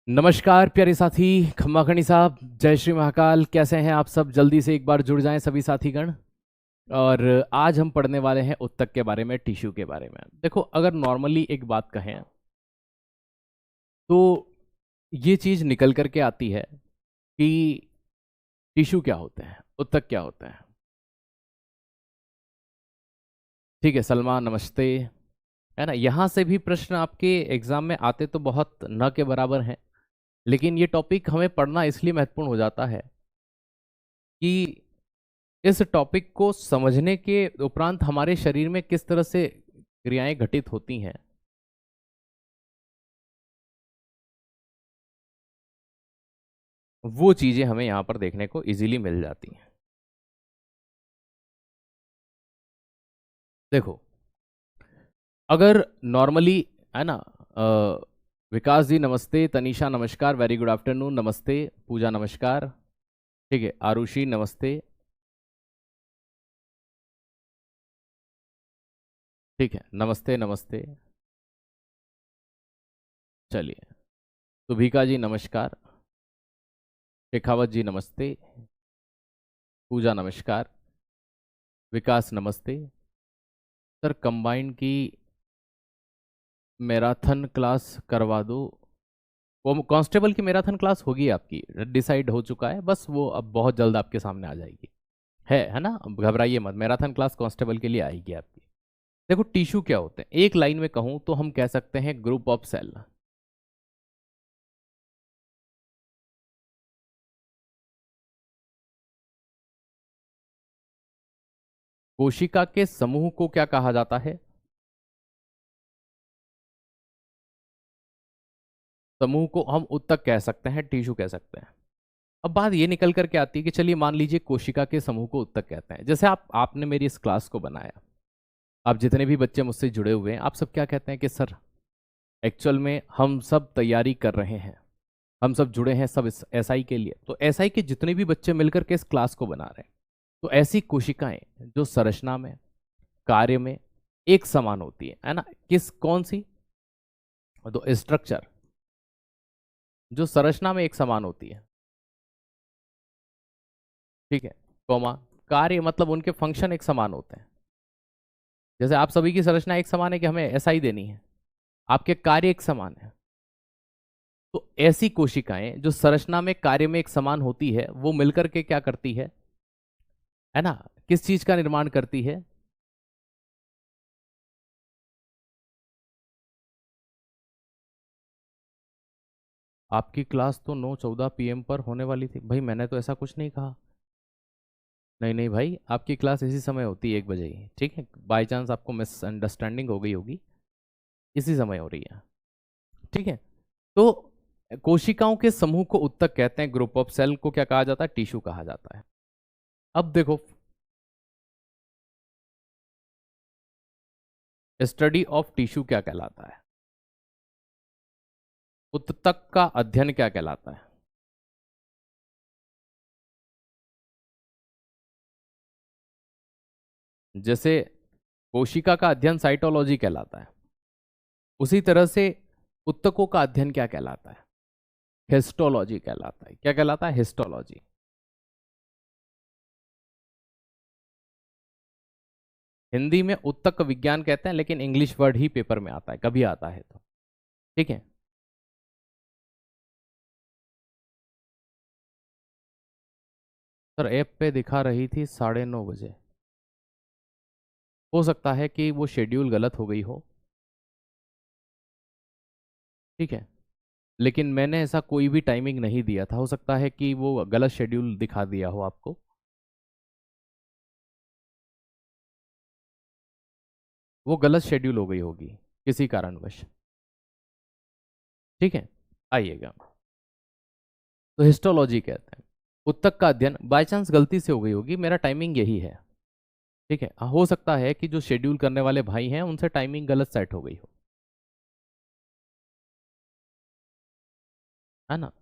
नमस्कार प्यारे साथी। खम्मा खनी साहब, जय श्री महाकाल। कैसे हैं आप सब? जल्दी से एक बार जुड़ जाएं सभी साथीगण। और आज हम पढ़ने वाले हैं उत्तक के बारे में, टिश्यू के बारे में। देखो, अगर नॉर्मली एक बात कहें तो ये चीज़ निकल करके आती है कि टिश्यू क्या होते हैं, उत्तक क्या होते हैं। ठीक है, सलमान नमस्ते। है ना, यहाँ से भी प्रश्न आपके एग्जाम में आते तो बहुत न के बराबर हैं, लेकिन ये टॉपिक हमें पढ़ना इसलिए महत्वपूर्ण हो जाता है कि इस टॉपिक को समझने के उपरांत हमारे शरीर में किस तरह से क्रियाएं घटित होती हैं, वो चीजें हमें यहां पर देखने को इजीली मिल जाती हैं। देखो, अगर नॉर्मली, है ना, विकास जी नमस्ते, तनीषा नमस्कार, वेरी गुड आफ्टरनून, नमस्ते, पूजा नमस्कार, ठीक है, आरुषि नमस्ते, ठीक है, नमस्ते नमस्ते। चलिए, सुभिका जी नमस्कार, शेखावत जी नमस्ते, पूजा नमस्कार, विकास नमस्ते। सर, कंबाइंड की मैराथन क्लास करवा दो। वो कांस्टेबल की मैराथन क्लास होगी आपकी, डिसाइड हो चुका है, बस वो अब बहुत जल्द आपके सामने आ जाएगी। है ना, अब घबराइए मत, मैराथन क्लास कांस्टेबल के लिए आएगी आपकी। देखो, टिश्यू क्या होते हैं, एक लाइन में कहूं तो हम कह सकते हैं ग्रुप ऑफ सेल। कोशिका के समूह को क्या कहा जाता है? समूह को हम उत्तक कह सकते हैं, टिश्यू कह सकते हैं। अब बात ये निकल करके आती है कि चलिए मान लीजिए कोशिका के समूह को उत्तक कहते हैं। जैसे आपने मेरी इस क्लास को बनाया, आप जितने भी बच्चे मुझसे जुड़े हुए हैं, आप सब क्या कहते हैं कि सर, एक्चुअल में हम सब तैयारी कर रहे हैं, हम सब जुड़े हैं सब इस एसआई के लिए। तो एसआई के जितने भी बच्चे मिलकर के इस क्लास को बना रहे हैं, तो ऐसी कोशिकाएं जो संरचना में, कार्य में एक समान होती है ना, कौन सी? तो स्ट्रक्चर जो संरचना में एक समान होती है, ठीक है, कॉमा, कार्य मतलब उनके फंक्शन एक समान होते हैं। जैसे आप सभी की संरचना एक समान है कि हमें एसआई देनी है, आपके कार्य एक समान है। तो ऐसी कोशिकाएं जो संरचना में, कार्य में एक समान होती है, वो मिलकर के क्या करती है ना, किस चीज का निर्माण करती है? आपकी क्लास तो 9:14 PM पर होने वाली थी भाई, मैंने तो ऐसा कुछ नहीं कहा। नहीं नहीं भाई, आपकी क्लास इसी समय होती है, 1 बजे ही, ठीक है, बाय चांस आपको मिसअंडरस्टैंडिंग हो गई होगी, इसी समय हो रही है, ठीक है। तो कोशिकाओं के समूह को उत्तक कहते हैं, ग्रुप ऑफ सेल को क्या कहा जाता है? टिश्यू कहा जाता है। अब देखो, स्टडी ऑफ टिश्यू क्या कहलाता है, उत्तक का अध्ययन क्या कहलाता है? जैसे कोशिका का अध्ययन साइटोलॉजी कहलाता है, उसी तरह से उत्तकों का अध्ययन क्या कहलाता है? हिस्टोलॉजी कहलाता है। क्या कहलाता है? हिस्टोलॉजी। हिंदी में उत्तक विज्ञान कहते हैं, लेकिन इंग्लिश वर्ड ही पेपर में आता है, कभी आता है तो, ठीक है। सर, ऐप पे दिखा रही थी 9:30 बजे। हो सकता है कि वो शेड्यूल गलत हो गई हो, ठीक है, लेकिन मैंने ऐसा कोई भी टाइमिंग नहीं दिया था, हो सकता है कि वो गलत शेड्यूल दिखा दिया हो आपको। वो गलत शेड्यूल हो गई होगी किसी कारणवश, ठीक है। आइएगा, तो हिस्टोलॉजी कहते हैं उत्तक का अध्ययन, बाय चांस गलती से हो गई होगी, मेरा टाइमिंग यही है, ठीक है। हो सकता है कि जो शेड्यूल करने वाले भाई हैं उनसे टाइमिंग गलत सेट हो गई हो, है ना।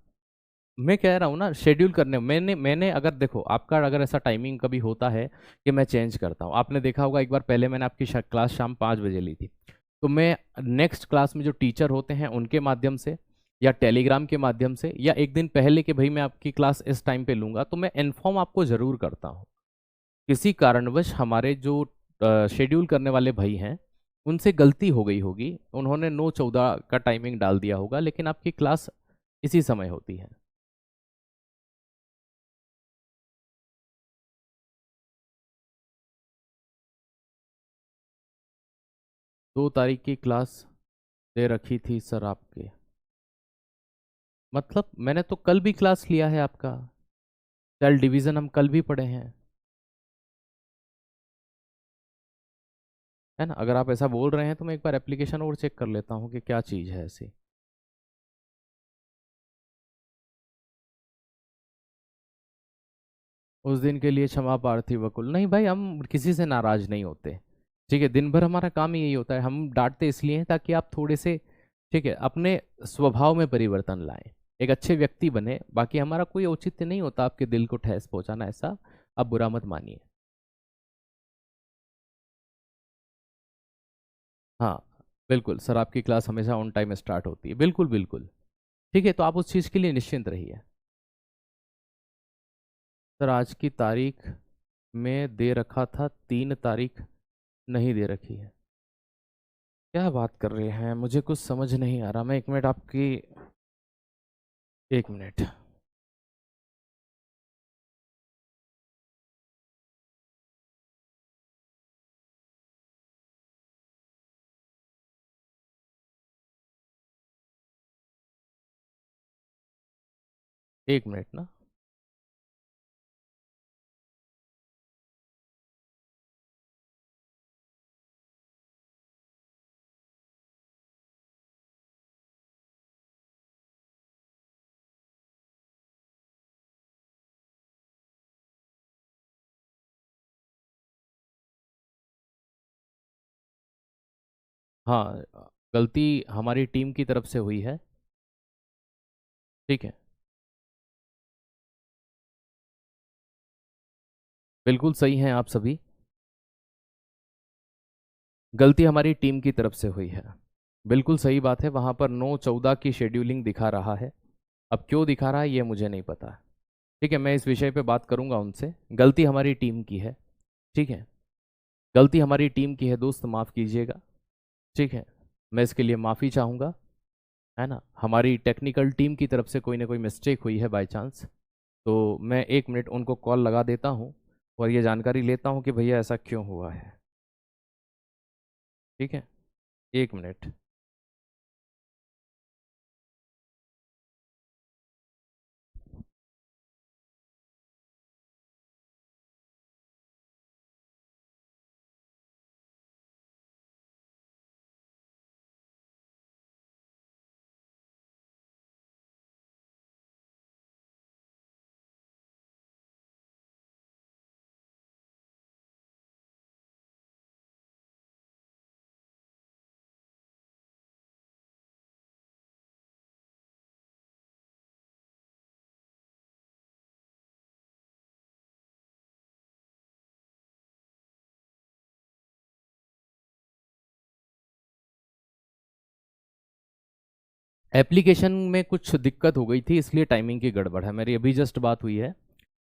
मैं कह रहा हूँ ना, शेड्यूल करने, मैंने मैंने अगर देखो, आपका अगर ऐसा टाइमिंग कभी होता है कि मैं चेंज करता हूँ, आपने देखा होगा एक बार पहले मैंने आपकी क्लास शाम 5 बजे ली थी, तो मैं नेक्स्ट क्लास में जो टीचर होते हैं उनके माध्यम से, या टेलीग्राम के माध्यम से, या एक दिन पहले कि भाई मैं आपकी क्लास इस टाइम पे लूंगा, तो मैं इन्फॉर्म आपको ज़रूर करता हूँ। किसी कारणवश हमारे जो शेड्यूल करने वाले भाई हैं, उनसे गलती हो गई होगी, उन्होंने 9:14 का टाइमिंग डाल दिया होगा, लेकिन आपकी क्लास इसी समय होती है। 2 तारीख की क्लास दे रखी थी सर आपके, मतलब मैंने तो कल भी क्लास लिया है आपका, सेल डिवीजन हम कल भी पढ़े हैं, है ना। अगर आप ऐसा बोल रहे हैं तो मैं एक बार एप्लीकेशन और चेक कर लेता हूँ कि क्या चीज़ है ऐसी। उस दिन के लिए क्षमा प्रार्थी वकुल, नहीं भाई हम किसी से नाराज नहीं होते। ठीक है, दिन भर हमारा काम ही यही होता है, हम डांटते इसलिए हैं ताकि आप थोड़े से, ठीक है, अपने स्वभाव में परिवर्तन लाएं, एक अच्छे व्यक्ति बने। बाकी हमारा कोई औचित्य नहीं होता आपके दिल को ठेस पहुंचाना, ऐसा आप बुरा मत मानिए। हाँ, बिल्कुल सर, आपकी क्लास हमेशा ऑन टाइम स्टार्ट होती है, बिल्कुल बिल्कुल। ठीक है, तो आप उस चीज़ के लिए निश्चिंत रहिए। सर आज की तारीख में दे रखा था, 3 तारीख नहीं दे रखी है। क्या बात कर रहे हैं, मुझे कुछ समझ नहीं आ रहा। मैं 1 मिनट आपकी, 1 मिनट। एक मिनट ना। हाँ, गलती हमारी टीम की तरफ से हुई है। ठीक है, बिल्कुल सही हैं आप सभी। गलती हमारी टीम की तरफ से हुई है, बिल्कुल सही बात है। वहाँ पर 9/14 की शेड्यूलिंग दिखा रहा है, अब क्यों दिखा रहा है ये मुझे नहीं पता। ठीक है, मैं इस विषय पे बात करूंगा उनसे। गलती हमारी टीम की है, ठीक है, गलती हमारी टीम की है दोस्त, माफ़ कीजिएगा। ठीक है, मैं इसके लिए माफ़ी चाहूँगा, है ना। हमारी टेक्निकल टीम की तरफ से कोई ना कोई मिस्टेक हुई है बाय चांस। तो मैं 1 मिनट उनको कॉल लगा देता हूँ और ये जानकारी लेता हूँ कि भैया ऐसा क्यों हुआ है। ठीक है, 1 मिनट। एप्लीकेशन में कुछ दिक्कत हो गई थी, इसलिए टाइमिंग की गड़बड़ है, मेरी अभी जस्ट बात हुई है।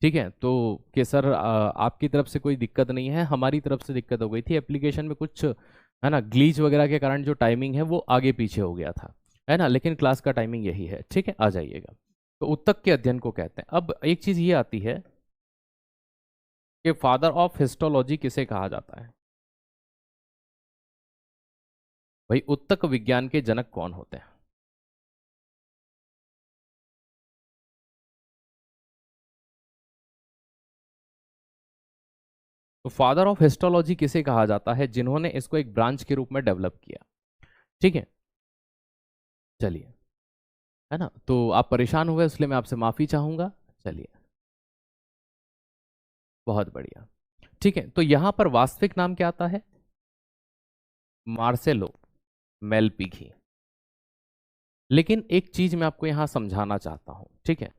ठीक है, तो कि सर आपकी तरफ से कोई दिक्कत नहीं है, हमारी तरफ से दिक्कत हो गई थी एप्लीकेशन में कुछ, है ना, ग्लीच वगैरह के कारण जो टाइमिंग है वो आगे पीछे हो गया था, है ना। लेकिन क्लास का टाइमिंग यही है, ठीक है, आ जाइएगा। तो उत्तक के अध्ययन को कहते हैं। अब एक चीज़ ये आती है कि फादर ऑफ हिस्टोलॉजी किसे कहा जाता है। भाई उत्तक विज्ञान के जनक कौन होते हैं। तो फादर ऑफ हिस्टोलॉजी किसे कहा जाता है, जिन्होंने इसको एक ब्रांच के रूप में डेवलप किया। ठीक है, चलिए, है ना। तो आप परेशान हुए इसलिए मैं आपसे माफी चाहूंगा। चलिए, बहुत बढ़िया। ठीक है, तो यहां पर वास्तविक नाम क्या आता है, मार्सेलो मेलपिघी। लेकिन एक चीज मैं आपको यहां समझाना चाहता हूं, ठीक है।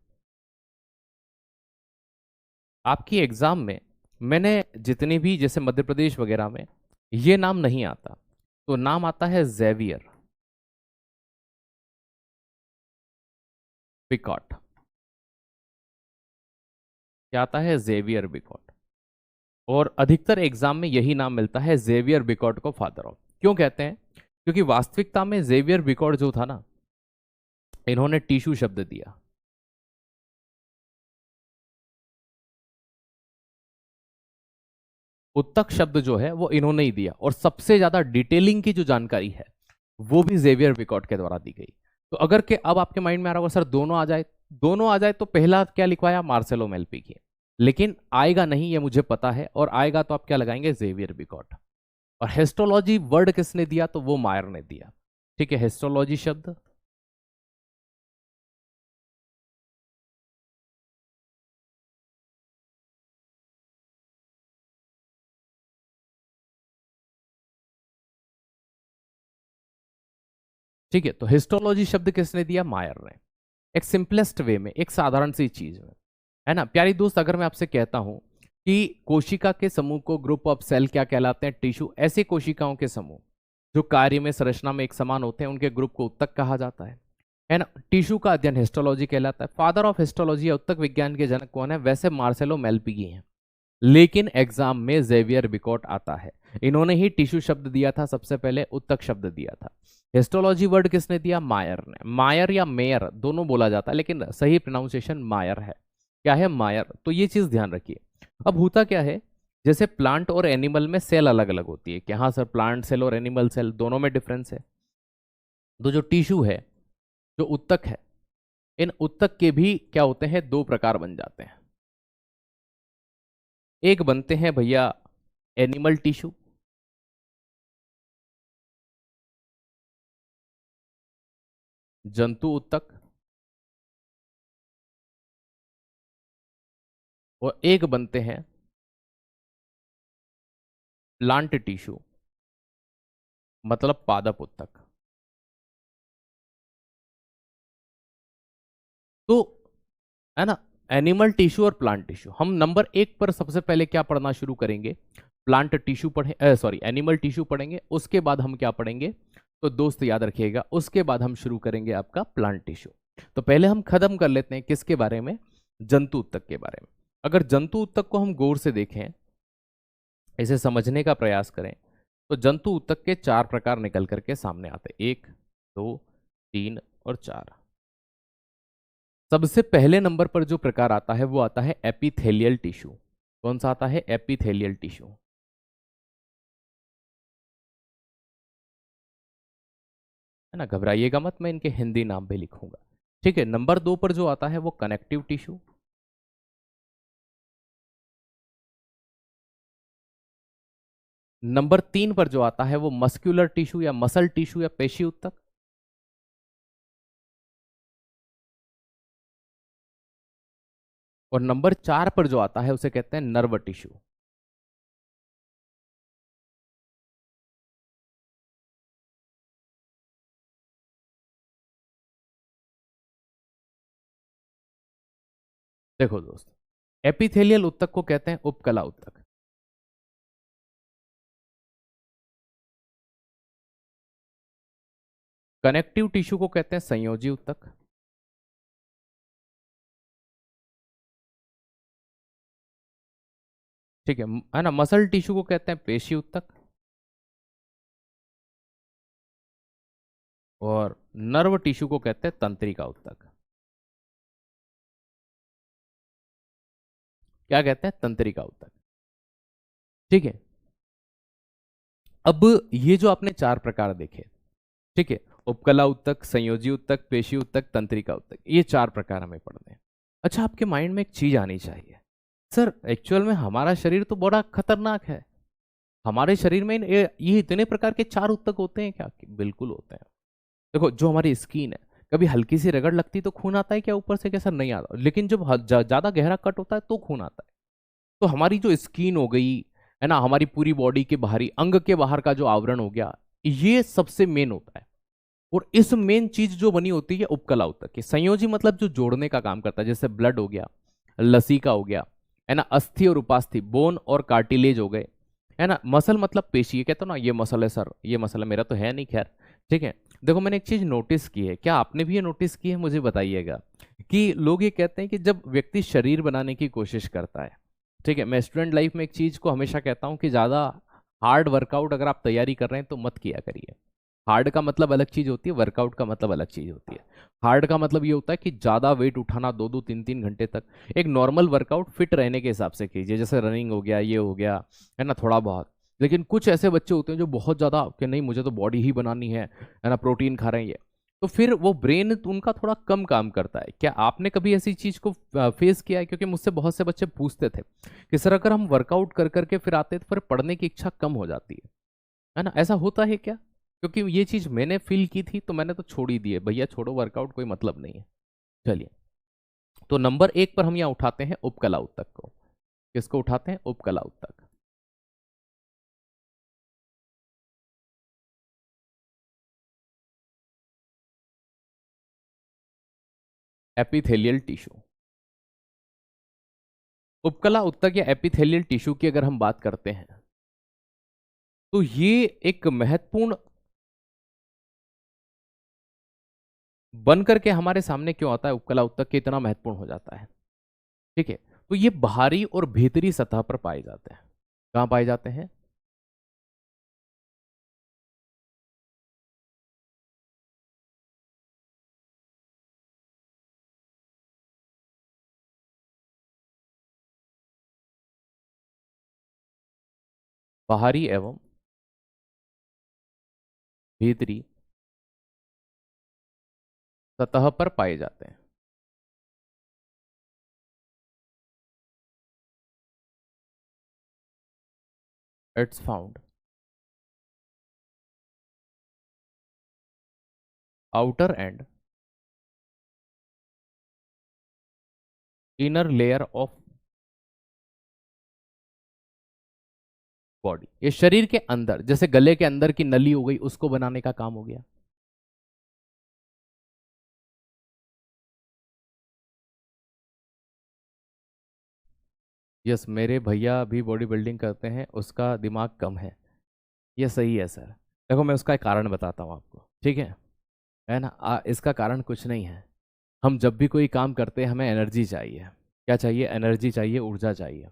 आपकी एग्जाम में मैंने जितने भी, जैसे मध्य प्रदेश वगैरह में ये नाम नहीं आता, तो नाम आता है जेवियर। बिकॉट, क्या आता है? जेवियर बिकॉट। और अधिकतर एग्जाम में यही नाम मिलता है, जेवियर बिकॉट को फादर ऑफ। क्यों कहते हैं? क्योंकि वास्तविकता में जेवियर बिकॉट जो था ना, इन्होंने टिश्यू शब्द दिया। उत्तक शब्द जो है वो इन्होंने ही दिया, और सबसे ज्यादा डिटेलिंग की जो जानकारी है वो भी जेवियर बिकॉट के द्वारा दी गई। तो अगर के अब आपके माइंड में आ रहा होगा सर दोनों आ जाए, दोनों आ जाए तो पहला क्या लिखवाया? मार्सेलो मेल्पी की। लेकिन आएगा नहीं ये मुझे पता है, और आएगा तो आप क्या लगाएंगे? जेवियर बिकॉट। और हिस्टोलॉजी वर्ड किसने दिया? तो वो मायर ने दिया। ठीक है, हिस्टोलॉजी शब्द ठीक है, तो हिस्टोलॉजी शब्द किसने दिया? मायर ने। एक सिंपलेस्ट वे में, एक साधारण सी चीज में, है ना प्यारी दोस्त, अगर मैं आपसे कहता हूं कि कोशिका के समूह को, ग्रुप ऑफ सेल क्या कहलाते हैं? टिश्यू। ऐसे कोशिकाओं के समूह जो कार्य में, संरचना में एक समान होते हैं, उनके ग्रुप को उत्तक कहा जाता है ना। टिश्यू का अध्ययन हिस्टोलॉजी कहलाता है। फादर ऑफ हिस्टोलॉजी या उत्तक विज्ञान के जनक कौन है? वैसे मार्सेलो मेल्पीगी हैं, लेकिन एग्जाम में जेवियर बिकॉट आता है। इन्होंने ही टिश्यू शब्द दिया था सबसे पहले, उत्तक शब्द दिया था। हिस्टोलॉजी वर्ड किसने दिया? मायर ने। मायर या मेयर दोनों बोला जाता है, लेकिन सही प्रोनाउंसिएशन मायर है। क्या है? मायर। तो ये चीज ध्यान रखिए। अब होता क्या है, जैसे प्लांट और एनिमल में सेल अलग अलग होती है, कि हाँ सर प्लांट सेल और एनिमल सेल दोनों में डिफरेंस है। तो जो टिश्यू है, जो उत्तक है, इन उत्तक के भी क्या होते हैं? दो प्रकार बन जाते हैं। एक बनते हैं भैया एनिमल टिश्यू, जंतु उत्तक, और एक बनते हैं प्लांट टिश्यू, मतलब पादप उत्तक। तो है ना, एनिमल टिश्यू और प्लांट टिश्यू। हम नंबर 1 पर सबसे पहले क्या पढ़ना शुरू करेंगे? प्लांट टिश्यू पढ़े, सॉरी एनिमल टिश्यू पढ़ेंगे। उसके बाद हम क्या पढ़ेंगे? तो दोस्त याद रखिएगा, उसके बाद हम शुरू करेंगे आपका प्लांट टिश्यू। तो पहले हम खत्म कर लेते हैं किसके बारे में? जंतु उत्तक के बारे में। अगर जंतु उत्तक को हम गौर से देखें, इसे समझने का प्रयास करें, तो जंतु ऊतक के 4 प्रकार निकल करके सामने आते हैं, 1, 2, 3 और 4। सबसे पहले नंबर पर जो प्रकार आता है वो आता है एपिथेलियल टिश्यू। कौन सा आता है? एपिथेलियल टिश्यू, है ना। घबराइएगा मत, मैं इनके हिंदी नाम भी लिखूंगा। ठीक है, नंबर 2 पर जो आता है वो कनेक्टिव टिश्यू। नंबर 3 पर जो आता है वो मस्क्यूलर टिश्यू या मसल टिश्यू या पेशी उत्तक। और नंबर 4 पर जो आता है उसे कहते हैं नर्व टिश्यू। देखो दोस्त, एपिथेलियल उत्तक को कहते हैं उपकला उत्तक। कनेक्टिव टिश्यू को कहते हैं संयोजी उत्तक। ठीक है ना। मसल टिश्यू को कहते हैं पेशी उत्तक। और नर्व टिश्यू को कहते हैं तंत्रिका उत्तक। क्या कहते हैं? तंत्रिका उत्तक। ठीक है, अब ये जो आपने 4 प्रकार देखे, ठीक है, उपकला उत्तक, संयोजी उत्तक, पेशी उत्तक, तंत्रिका उत्तक, ये 4 प्रकार हमें पढ़ने हैं। अच्छा, आपके माइंड में एक चीज आनी चाहिए, सर एक्चुअल में हमारा शरीर तो बड़ा खतरनाक है, हमारे शरीर में ये इतने प्रकार के 4 उत्तक होते हैं क्या? बिल्कुल होते हैं। देखो, जो हमारी स्किन है, कभी हल्की सी रगड़ लगती तो खून आता है क्या ऊपर से? क्या सर? नहीं आता। लेकिन जब ज्यादा गहरा कट होता है तो खून आता है। तो हमारी जो स्किन हो गई, है ना, हमारी पूरी बॉडी के बाहरी अंग के बाहर का जो आवरण हो गया, ये सबसे मेन होता है। और इस मेन चीज जो बनी होती है उपकला उत्तक की। संयोजी मतलब जो जोड़ने का काम करता है, जैसे ब्लड हो गया, लसीका हो गया, है ना, अस्थि और उपास्थि, बोन और कार्टिलेज हो गए, है ना। मसल मतलब पेशी, ये कहते हो ना ये मसल है सर, ये मसल है, मेरा तो है नहीं, खैर ठीक है। देखो, मैंने एक चीज नोटिस की है, क्या आपने भी ये नोटिस की है? मुझे बताइएगा कि लोग ये कहते हैं कि जब व्यक्ति शरीर बनाने की कोशिश करता है, ठीक है, मैं स्टूडेंट लाइफ में एक चीज को हमेशा कहता हूं कि ज्यादा हार्ड वर्कआउट अगर आप तैयारी कर रहे हैं तो मत किया करिए। हार्ड का मतलब अलग चीज होती है, वर्कआउट का मतलब अलग चीज होती है। हार्ड का मतलब ये होता है कि ज्यादा वेट उठाना 2-2 3-3 घंटे तक। एक नॉर्मल वर्कआउट फिट रहने के हिसाब से कीजिए, जैसे रनिंग हो गया, ये हो गया, है ना, थोड़ा बहुत। लेकिन कुछ ऐसे बच्चे होते हैं जो बहुत ज्यादा कि नहीं मुझे तो बॉडी ही बनानी है ना, प्रोटीन खा रहे हैं ये, तो फिर वो ब्रेन उनका थोड़ा कम काम करता है। क्या आपने कभी ऐसी चीज को फेस किया है? क्योंकि मुझसे बहुत से बच्चे पूछते थे कि सर अगर हम वर्कआउट कर करके फिर आते हैं तो फिर पढ़ने की इच्छा कम हो जाती है ना, ऐसा होता है क्या? क्योंकि ये चीज मैंने फील की थी तो मैंने तो छोड़ ही दी है, भैया छोड़ो वर्कआउट, कोई मतलब नहीं है। चलिए, तो नंबर 1 पर हम यहाँ उठाते हैं उपकला उत्तक को। किसको उठाते हैं? उपकला उत्तक। Epithelial tissue. उपकला उत्तक या एपिथेलियल टिश्यू की अगर हम बात करते हैं तो ये एक महत्वपूर्ण बन करके हमारे सामने क्यों आता है, उपकला उत्तक के इतना महत्वपूर्ण हो जाता है? ठीक है, तो ये बाहरी और भीतरी सतह पर पाए जाते हैं। कहां पाए जाते हैं? बाहरी एवं भीतरी सतह पर पाए जाते हैं। It's found outer and inner layer of body. ये शरीर के अंदर, जैसे गले के अंदर की नली हो गई, उसको बनाने का काम हो गया। यस, मेरे भैया भी बॉडी बिल्डिंग करते हैं, उसका दिमाग कम है। ये सही है सर। देखो मैं उसका एक कारण बताता हूँ आपको, ठीक है ना, इसका कारण कुछ नहीं है। हम जब भी कोई काम करते हैं हमें एनर्जी चाहिए। क्या चाहिए? एनर्जी चाहिए, ऊर्जा चाहिए।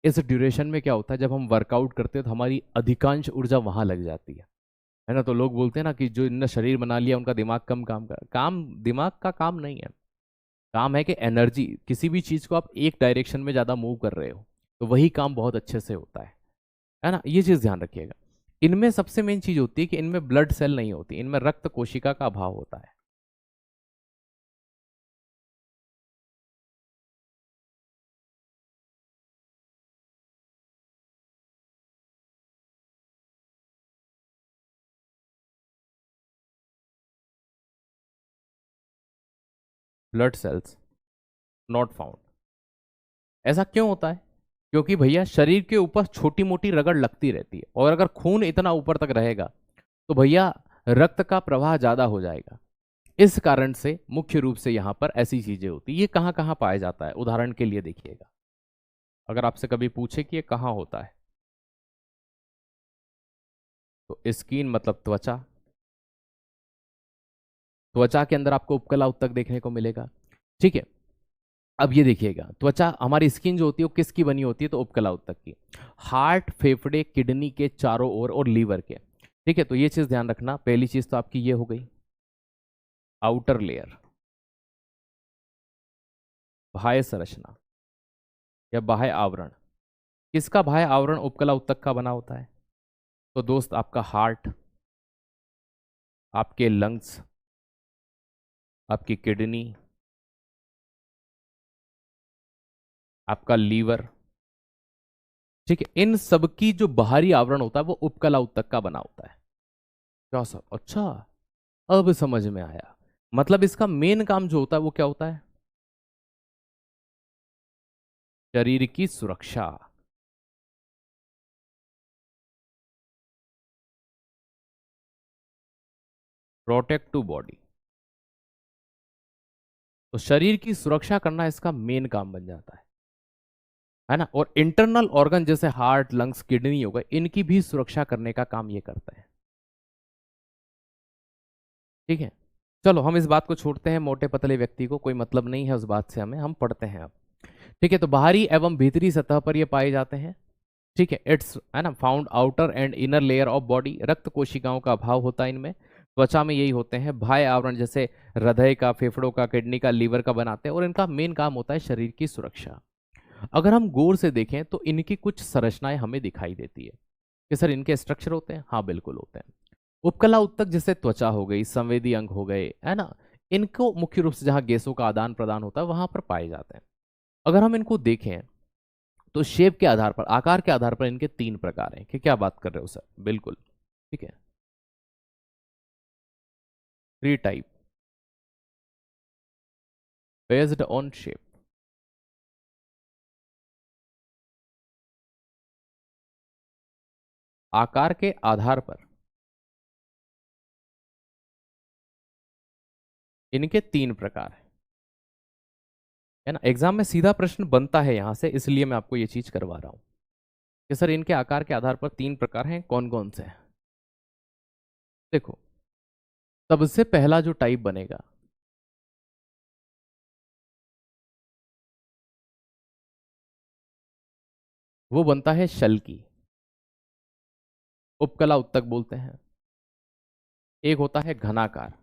इस ड्यूरेशन में क्या होता है, जब हम वर्कआउट करते हैं तो हमारी अधिकांश ऊर्जा वहां लग जाती है ना। तो लोग बोलते हैं ना कि जो इनने शरीर बना लिया उनका दिमाग कम काम कर, काम दिमाग का काम नहीं है। काम है कि एनर्जी, किसी भी चीज को आप एक डायरेक्शन में ज्यादा मूव कर रहे हो तो वही काम बहुत अच्छे से होता है ना, ये चीज ध्यान रखिएगा। इनमें सबसे मेन चीज होती है कि इनमें ब्लड सेल नहीं होती, इनमें रक्त कोशिका का अभाव होता है। Blood cells not found. ऐसा क्यों होता है? क्योंकि भैया शरीर के ऊपर छोटी मोटी रगड़ लगती रहती है, और अगर खून इतना ऊपर तक रहेगा तो भैया रक्त का प्रवाह ज्यादा हो जाएगा। इस कारण से मुख्य रूप से यहां पर ऐसी चीजें होती है। ये कहाँ कहाँ पाया जाता है, उदाहरण के लिए देखिएगा, अगर आपसे कभी पूछे कि ये कहाँ होता है, तो स्किन मतलब त्वचा। त्वचा के अंदर आपको उपकला उत्तक देखने को मिलेगा। ठीक है, अब ये देखिएगा, त्वचा, हमारी स्किन जो होती है वो किसकी बनी होती है? तो उपकला उत्तक की। हार्ट, फेफड़े, किडनी के चारों ओर और लीवर के। ठीक है, तो ये चीज ध्यान रखना। पहली चीज तो आपकी ये हो गई आउटर लेयर, बाह्य संरचना या बाह्य आवरण। किसका बाह्य आवरण उपकला उत्तक का बना होता है? तो दोस्त आपका हार्ट, आपके लंग्स, आपकी किडनी, आपका लीवर। ठीक है, इन सब की जो बाहरी आवरण होता है वो उपकला उत्तक का बना होता है। क्या सर? अच्छा, अब समझ में आया। मतलब इसका मेन काम जो होता है वो क्या होता है? शरीर की सुरक्षा। Protect to body. तो शरीर की सुरक्षा करना इसका मेन काम बन जाता है ना। और इंटरनल ऑर्गन जैसे हार्ट, लंग्स, किडनी हो गए, इनकी भी सुरक्षा करने का काम ये करता है। ठीक है, चलो हम इस बात को छोड़ते हैं, मोटे पतले व्यक्ति को कोई मतलब नहीं है उस बात से, हमें हम पढ़ते हैं अब। ठीक है, तो बाहरी एवं भीतरी सतह पर ये पाए जाते हैं। ठीक है, इट्स है ना found outer and inner layer of body. रक्त कोशिकाओं का अभाव होता है इनमें। त्वचा में यही होते हैं, बाह्य आवरण जैसे हृदय का, फेफड़ों का, किडनी का, लीवर का बनाते हैं, और इनका मेन काम होता है शरीर की सुरक्षा। अगर हम गौर से देखें तो इनकी कुछ संरचनाएं हमें दिखाई देती है कि सर इनके स्ट्रक्चर होते हैं, हाँ बिल्कुल होते हैं। उपकला उत्तक जैसे त्वचा हो गई, संवेदी अंग हो गए, है ना, इनको मुख्य रूप से जहां गैसों का आदान प्रदान होता है वहां पर पाए जाते हैं। अगर हम इनको देखें तो शेप के आधार पर, आकार के आधार पर इनके तीन प्रकार हैं। कि क्या बात कर रहे हो सर? बिल्कुल ठीक है, three type based on shape. आकार के आधार पर इनके तीन प्रकार है ना। एग्जाम में सीधा प्रश्न बनता है यहां से, इसलिए मैं आपको ये चीज करवा रहा हूं कि सर इनके आकार के आधार पर तीन प्रकार हैं, कौन कौन से हैं। देखो, सबसे पहला जो टाइप बनेगा वो बनता है शल की, उपकला उत्तक बोलते हैं। एक होता है घनाकार।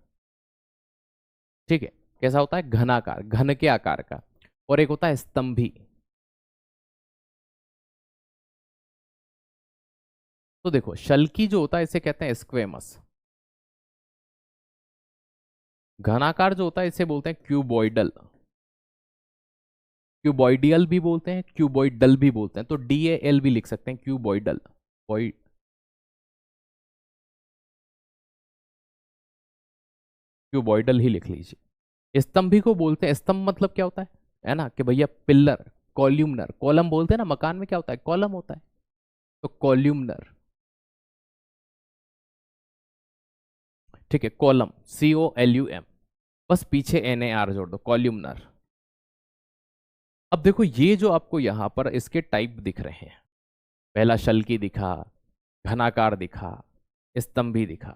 ठीक है, कैसा होता है? घनाकार, घन के आकार का। और एक होता है स्तंभी। तो देखो, शल्की जो होता है इसे कहते हैं स्क्वेमस। घनाकार जो होता है इसे बोलते हैं क्यूबॉइडल। क्यूबॉइडियल भी बोलते हैं, क्यूबॉइडल भी बोलते हैं, तो DAL भी लिख सकते हैं, क्यूबॉइडल। क्यूबॉइडल ही लिख लीजिए। स्तंभी को बोलते हैं, स्तंभ मतलब क्या होता है ना, कि भैया पिल्लर, कॉल्यूमनर। कॉलम बोलते हैं ना, मकान में क्या होता है? कॉलम होता है, तो कॉल्यूमनर। ठीक है, कॉलम, COLUM, बस पीछे NAR जोड़ दो, कॉल्यूमनर। अब देखो, ये जो आपको यहां पर इसके टाइप दिख रहे हैं, पहला शल्की दिखा, घनाकार दिखा, स्तंभी दिखा।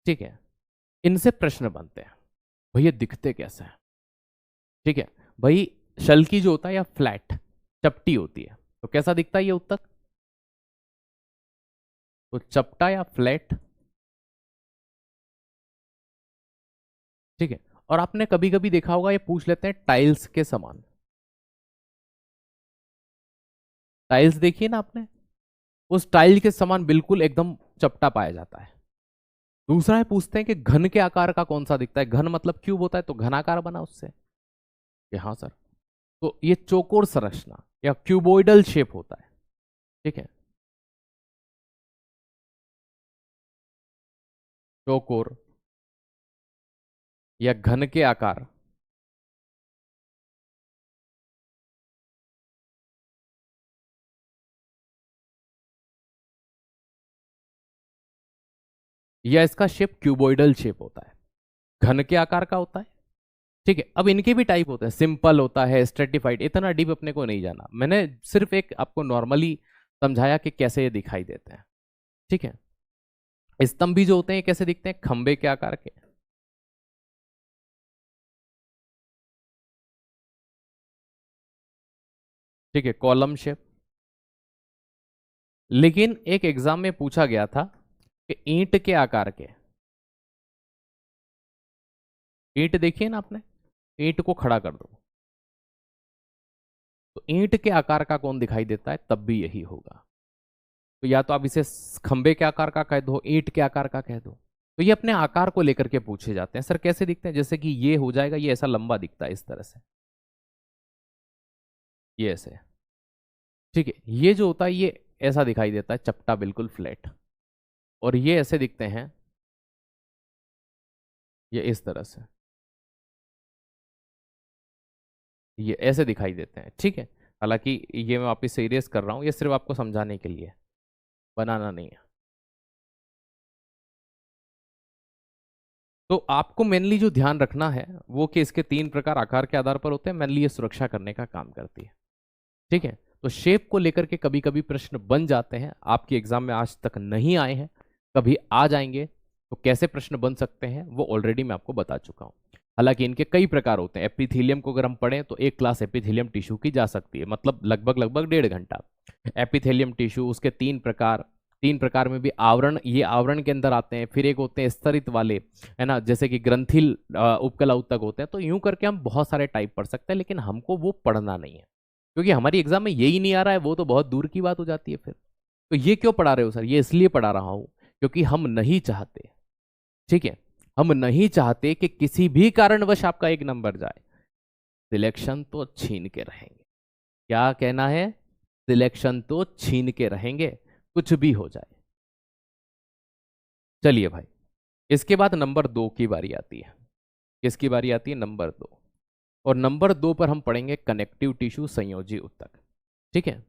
ठीक है, इनसे प्रश्न बनते हैं, भैया दिखते कैसे हैं? ठीक है भाई, शल्की जो होता है या फ्लैट, चपटी होती है, तो कैसा दिखता है ये उत्तक? तो चपटा या फ्लैट। ठीक है, और आपने कभी कभी देखा होगा, ये पूछ लेते हैं टाइल्स के समान। टाइल्स देखिए ना आपने, उस टाइल के समान बिल्कुल एकदम चपटा पाया जाता है। दूसरा है, पूछते हैं कि घन के आकार का कौन सा दिखता है? घन मतलब क्यूब होता है, तो घनाकार बना उससे, कि हाँ सर, तो ये चौकोर संरचना या क्यूबोइडल शेप होता है। ठीक है, चौकोर या घन के आकार, या इसका शेप क्यूबोइडल शेप होता है, घन के आकार का होता है। ठीक है, अब इनके भी टाइप होते हैं, सिंपल होता है, स्ट्रेटिफाइड। इतना डीप अपने को नहीं जाना, मैंने सिर्फ एक आपको नॉर्मली समझाया कि कैसे ये दिखाई देते हैं। ठीक है, स्तंभ भी जो होते हैं कैसे दिखते हैं? खंबे के आकार के। ठीक है, कॉलम शेप। लेकिन एक एग्जाम में पूछा गया था कि ईंट के आकार के, ईंट देखिए ना आपने, ईंट को खड़ा कर दो, तो ईंट के आकार का कौन दिखाई देता है? तब भी यही होगा। तो या तो आप इसे खंबे के आकार का कह दो, ईंट के आकार का कह दो। तो ये अपने आकार को लेकर के पूछे जाते हैं, सर कैसे दिखते हैं? जैसे कि ये हो जाएगा, ये ऐसा लंबा दिखता है इस तरह से, ये ऐसे। ठीक है, ये जो होता है ये ऐसा दिखाई देता है, चपटा बिल्कुल फ्लैट। और ये ऐसे दिखते हैं, ये इस तरह से, ये ऐसे दिखाई देते हैं। ठीक है, हालांकि ये मैं वापिस से इरेज कर रहा हूं, ये सिर्फ आपको समझाने के लिए, बनाना नहीं है। तो आपको मेनली जो ध्यान रखना है वो कि इसके तीन प्रकार आकार के आधार पर होते हैं, मेनली ये सुरक्षा करने का काम करती है। ठीक है, तो शेप को लेकर के कभी कभी प्रश्न बन जाते हैं, आपके एग्जाम में आज तक नहीं आए हैं, कभी आ जाएंगे, तो कैसे प्रश्न बन सकते हैं वो ऑलरेडी मैं आपको बता चुका हूँ। हालांकि इनके कई प्रकार होते हैं। एपिथेलियम को अगर हम पढ़ें तो एक क्लास एपिथेलियम टिश्यू की जा सकती है, मतलब लगभग लगभग 1.5 घंटा। एपिथेलियम टिश्यू, उसके 3 प्रकार, 3 प्रकार में भी आवरण, ये आवरण के अंदर आते हैं। फिर एक होते हैं स्तरित वाले, है ना, जैसे कि ग्रंथिल उपकला ऊतक होते हैं। तो यूं करके हम बहुत सारे टाइप पढ़ सकते हैं, लेकिन हमको वो पढ़ना नहीं है, क्योंकि हमारी एग्जाम में यही नहीं आ रहा है, वो तो बहुत दूर की बात हो जाती है फिर। तो ये क्यों पढ़ा रहे हो सर? ये इसलिए पढ़ा रहा हूं क्योंकि हम नहीं चाहते, ठीक है, हम नहीं चाहते कि किसी भी कारणवश आपका एक नंबर जाए। सिलेक्शन तो छीन के रहेंगे। क्या कहना है? सिलेक्शन तो छीन के रहेंगे, कुछ भी हो जाए। चलिए भाई, इसके बाद नंबर 2 की बारी आती है। किसकी बारी आती है? नंबर 2। और नंबर 2 पर हम पढ़ेंगे कनेक्टिव टिश्यू, संयोजी ऊतक। ठीक है।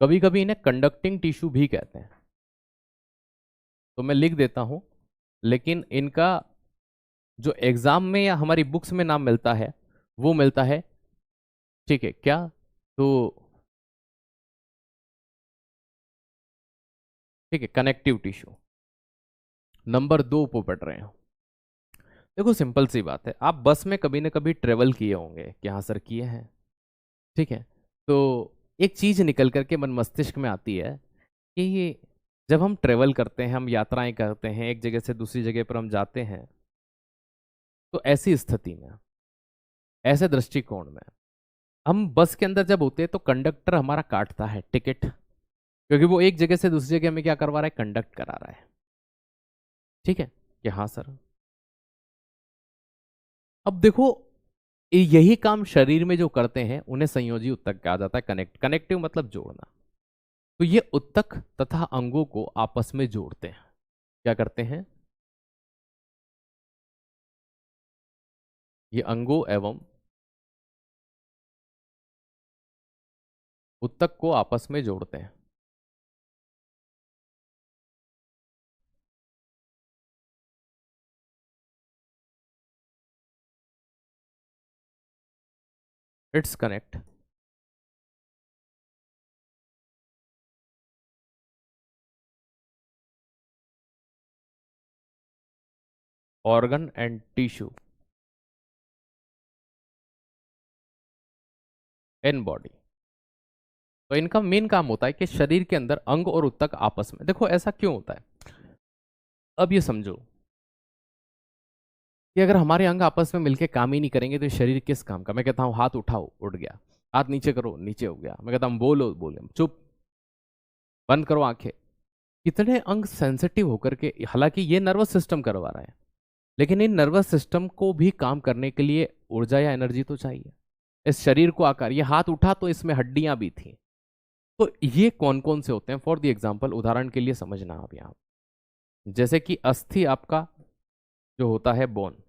कभी कभी इन्हें कंडक्टिंग टिश्यू भी कहते हैं, तो मैं लिख देता हूं। लेकिन इनका जो एग्जाम में या हमारी बुक्स में नाम मिलता है वो मिलता है, ठीक है क्या? तो ठीक है, कनेक्टिव टिश्यू। नंबर 2 पर पढ़ रहे हैं। देखो सिंपल सी बात है, आप बस में कभी ना कभी ट्रेवल किए होंगे, कि हाँ सर किए हैं, ठीक है। तो एक चीज निकल करके मन मस्तिष्क में आती है कि ये जब हम ट्रेवल करते हैं, हम यात्राएं करते हैं, एक जगह से दूसरी जगह पर हम जाते हैं, तो ऐसी स्थिति में, ऐसे दृष्टिकोण में, हम बस के अंदर जब होते हैं तो कंडक्टर हमारा काटता है टिकट, क्योंकि वो एक जगह से दूसरी जगह में क्या करवा रहा है? कंडक्ट करा रहा है, ठीक है, कि हाँ सर। अब देखो, यही काम शरीर में जो करते हैं उन्हें संयोजी उत्तक कहा जाता है। कनेक्टिव मतलब जोड़ना। तो ये उत्तक तथा अंगों को आपस में जोड़ते हैं। क्या करते हैं? ये अंगों एवं उत्तक को आपस में जोड़ते हैं। It's connect organ and tissue in body. तो इनका मेन काम होता है कि शरीर के अंदर अंग और उत्तक आपस में, देखो ऐसा क्यों होता है, अब ये समझो कि अगर हमारे अंग आपस में मिलके काम ही नहीं करेंगे तो ये शरीर किस काम का? मैं कहता हूँ हाथ उठाओ, उठ गया। हाथ नीचे करो, नीचे हो गया। मैं कहता हूँ बोलो, बोले। चुप, बंद करो आंखें। कितने अंग सेंसिटिव होकर के, हालांकि ये नर्वस सिस्टम करवा रहा है, लेकिन इन नर्वस सिस्टम को भी काम करने के लिए ऊर्जा या एनर्जी तो चाहिए। इस शरीर को आकार, ये हाथ उठा तो इसमें हड्डियां भी थी। तो ये कौन कौन से होते हैं? फॉर द एग्जाम्पल, उदाहरण के लिए समझना आप यहाँ, जैसे कि अस्थि आपका जो होता है बोन,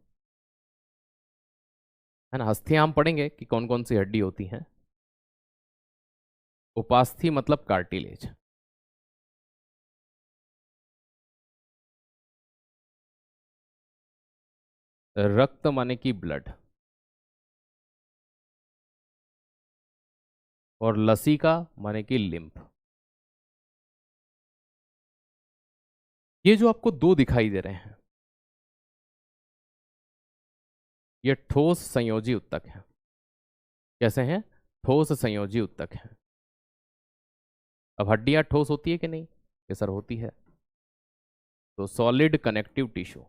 है ना, अस्थियां हम पढ़ेंगे कि कौन कौन सी हड्डी होती हैं। उपास्थि मतलब कार्टिलेज। रक्त माने की ब्लड। और लसिका माने की लिम्फ। ये जो आपको दो दिखाई दे रहे हैं, ये ठोस संयोजी उत्तक है। कैसे हैं? ठोस संयोजी उत्तक है। अब हड्डियां ठोस होती है कि नहीं? ये सर होती है। तो सॉलिड कनेक्टिव टिश्यू।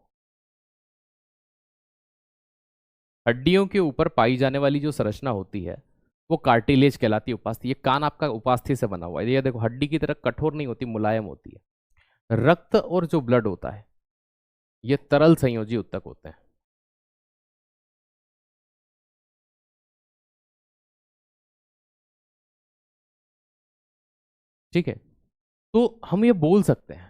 हड्डियों के ऊपर पाई जाने वाली जो संरचना होती है वो कार्टिलेज कहलाती है। उपास्थि, ये कान आपका उपास्थि से बना हुआ है। ये देखो, हड्डी की तरह कठोर नहीं होती, मुलायम होती है। रक्त और जो ब्लड होता है ये तरल संयोजी उत्तक होते हैं। ठीक है। तो हम ये बोल सकते हैं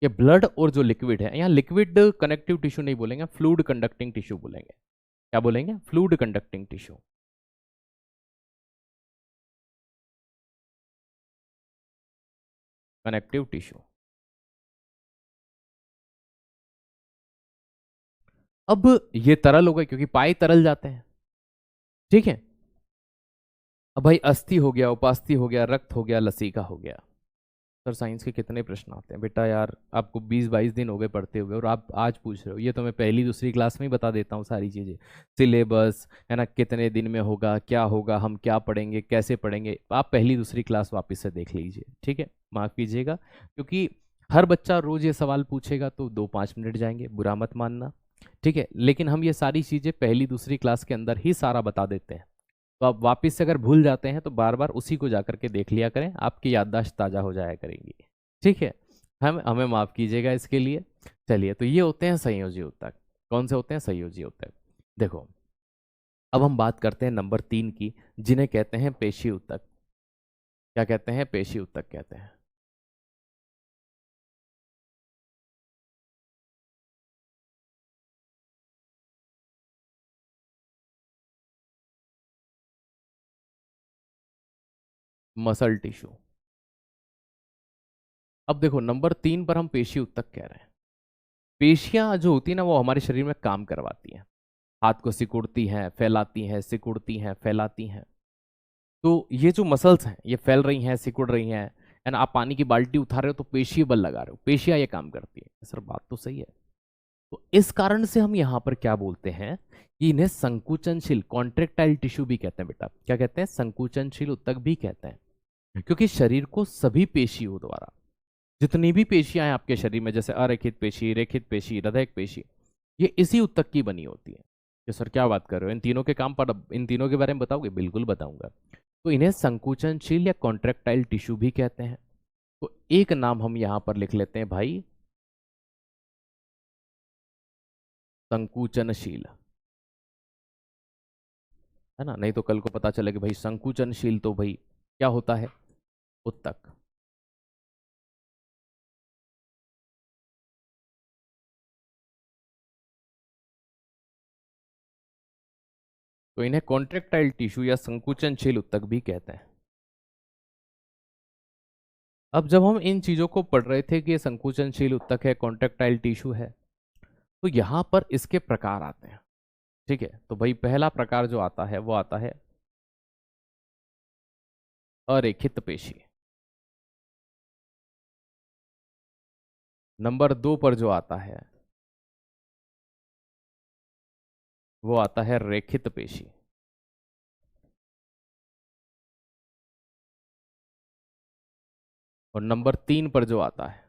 कि ब्लड और जो लिक्विड है, यहाँ लिक्विड कनेक्टिव टिश्यू नहीं बोलेंगे, फ्लूइड कंडक्टिंग टिश्यू बोलेंगे। क्या बोलेंगे? Fluid conducting tissue, connective tissue. अब ये तरल हो गए क्योंकि पाए तरल जाते हैं, ठीक है। अब भाई अस्थि हो गया, उपास्थि हो गया, रक्त हो गया, लसीका हो गया। सर साइंस के कितने प्रश्न आते हैं बेटा यार, आपको 20-22 दिन हो गए पढ़ते हुए और आप आज पूछ रहे हो। ये तो मैं पहली दूसरी क्लास में ही बता देता हूँ सारी चीज़ें, सिलेबस है ना, कितने दिन में होगा, क्या होगा, हम क्या पढ़ेंगे, कैसे पढ़ेंगे, आप पहली दूसरी क्लास वापस से देख लीजिए, ठीक है। माफ़ कीजिएगा, क्योंकि हर बच्चा रोज ये सवाल पूछेगा तो 2-5 मिनट जाएंगे, बुरा मत मानना, ठीक है। लेकिन हम ये सारी चीज़ें पहली दूसरी क्लास के अंदर ही सारा बता देते हैं, तो आप वापस से अगर भूल जाते हैं तो बार बार उसी को जा करके देख लिया करें, आपकी याददाश्त ताज़ा हो जाया करेंगी, ठीक है। हम हमें माफ़ कीजिएगा इसके लिए। चलिए, तो ये होते हैं संयोजी उत्तक। कौन से होते हैं? संयोजी उत्तक। देखो, अब हम बात करते हैं नंबर 3 की, जिन्हें कहते हैं पेशी उत्तक। क्या कहते हैं? पेशी उत्तक कहते हैं। Muscle tissue. अब देखो, नंबर 3 पर हम पेशी उत्तक कह रहे हैं। पेशियां जो होती है ना, वो हमारे शरीर में काम करवाती हैं, हाथ को सिकुड़ती हैं, फैलाती हैं, सिकुड़ती हैं, फैलाती हैं। तो ये जो मसल्स हैं, ये फैल रही हैं, सिकुड़ रही हैं, एंड आप पानी की बाल्टी उठा रहे हो तो पेशीय बल लगा रहे हो, पेशियां ये काम करती है। सर बात तो सही है। तो इस कारण से हम यहाँ पर क्या बोलते हैं कि इन्हें संकुचनशील कॉन्ट्रेक्टाइल टिश्यू भी कहते हैं बेटा। क्या कहते हैं? संकुचनशील उत्तक भी कहते हैं, क्योंकि शरीर को सभी पेशियों द्वारा, जितनी भी पेशियां हैं आपके शरीर में, जैसे अरेखित पेशी, रेखित पेशी, हृदयक पेशी, ये इसी उत्तक की बनी होती है। कि सर क्या बात कर रहे हो, इन तीनों के काम पर, इन तीनों के बारे में बताओगे? बिल्कुल बताऊंगा। तो इन्हें संकुचनशील या कॉन्ट्रेक्टाइल टिश्यू भी कहते हैं। तो एक नाम हम यहां पर लिख लेते हैं भाई, संकुचनशील, है ना। नहीं तो कल को पता चले कि भाई संकुचनशील तो भाई क्या होता है? उत्तक। तो इन्हें कॉन्ट्रेक्टाइल टिश्यू या संकुचनशील उत्तक भी कहते हैं। अब जब हम इन चीजों को पढ़ रहे थे कि ये संकुचनशील उत्तक है, कॉन्ट्रेक्टाइल टिश्यू है, तो यहां पर इसके प्रकार आते हैं, ठीक है। तो भाई पहला प्रकार जो आता है वो आता है अरेखित पेशी। नंबर 2 पर जो आता है वो आता है रेखित पेशी। और नंबर 3 पर जो आता है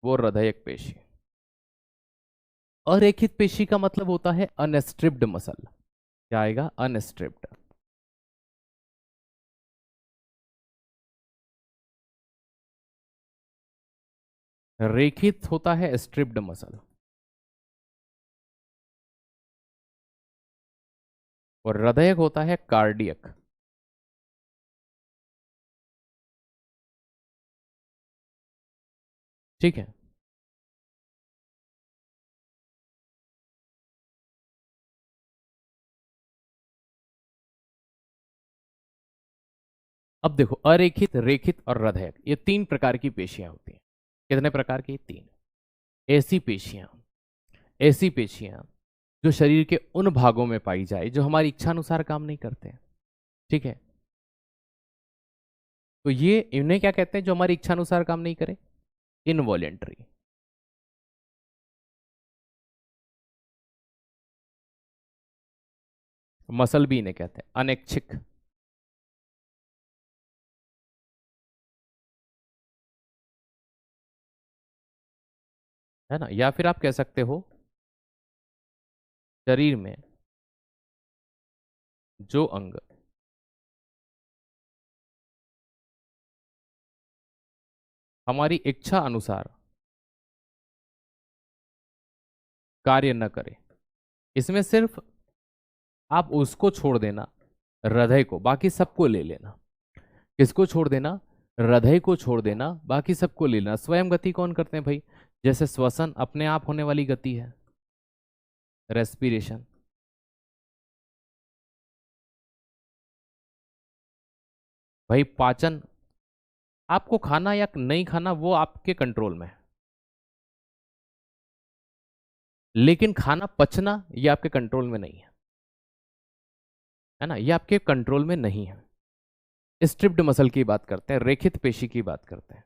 वो हृदयक पेशी। अरेखित पेशी का मतलब होता है अनस्ट्रिप्ड मसल। क्या आएगा? अनस्ट्रिप्ड। रेखित होता है स्ट्रिप्ड मसल। और हृदयक होता है कार्डियक। ठीक है। अब देखो, अरेखित, रेखित और हृदयक, ये 3 प्रकार की पेशियां होती हैं। कितने प्रकार की? 3। ऐसी पेशियां, ऐसी पेशियां जो शरीर के उन भागों में पाई जाए जो हमारी इच्छा अनुसार काम नहीं करते हैं, ठीक है। तो ये इन्हें क्या कहते हैं जो हमारी इच्छा अनुसार काम नहीं करे? इनवॉलेंट्री। मसल भी इन्हें कहते हैं अनैच्छिक, है ना। या फिर आप कह सकते हो शरीर में जो अंग हमारी इच्छा अनुसार कार्य न करे, इसमें सिर्फ आप उसको छोड़ देना, हृदय को, बाकी सबको ले लेना। किसको छोड़ देना? हृदय को छोड़ देना, बाकी सबको ले लेना। स्वयं गति कौन करते हैं भाई? जैसे श्वसन अपने आप होने वाली गति है, रेस्पिरेशन। भाई पाचन आपको खाना या नहीं खाना वो आपके कंट्रोल में है, लेकिन खाना पचना ये आपके कंट्रोल में नहीं है ना, ये आपके कंट्रोल में नहीं है। स्ट्रिप्ड मसल की बात करते हैं, रेखित पेशी की बात करते हैं।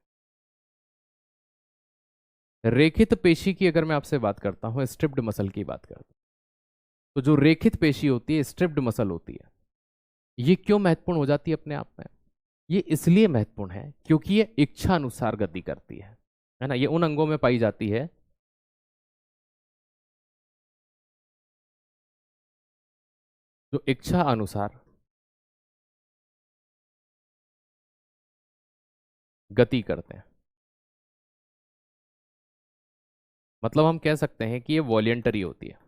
रेखित पेशी की अगर मैं आपसे बात करता हूं, स्ट्रिप्ड मसल की बात करता हूं, तो जो रेखित पेशी होती है, स्ट्रिप्ड मसल होती है, ये क्यों महत्वपूर्ण हो जाती है अपने आप में? ये इसलिए महत्वपूर्ण है क्योंकि ये इच्छा अनुसार गति करती है ना। ये उन अंगों में पाई जाती है जो इच्छा अनुसार गति करते हैं। मतलब हम कह सकते हैं कि ये वॉलेंटरी होती है।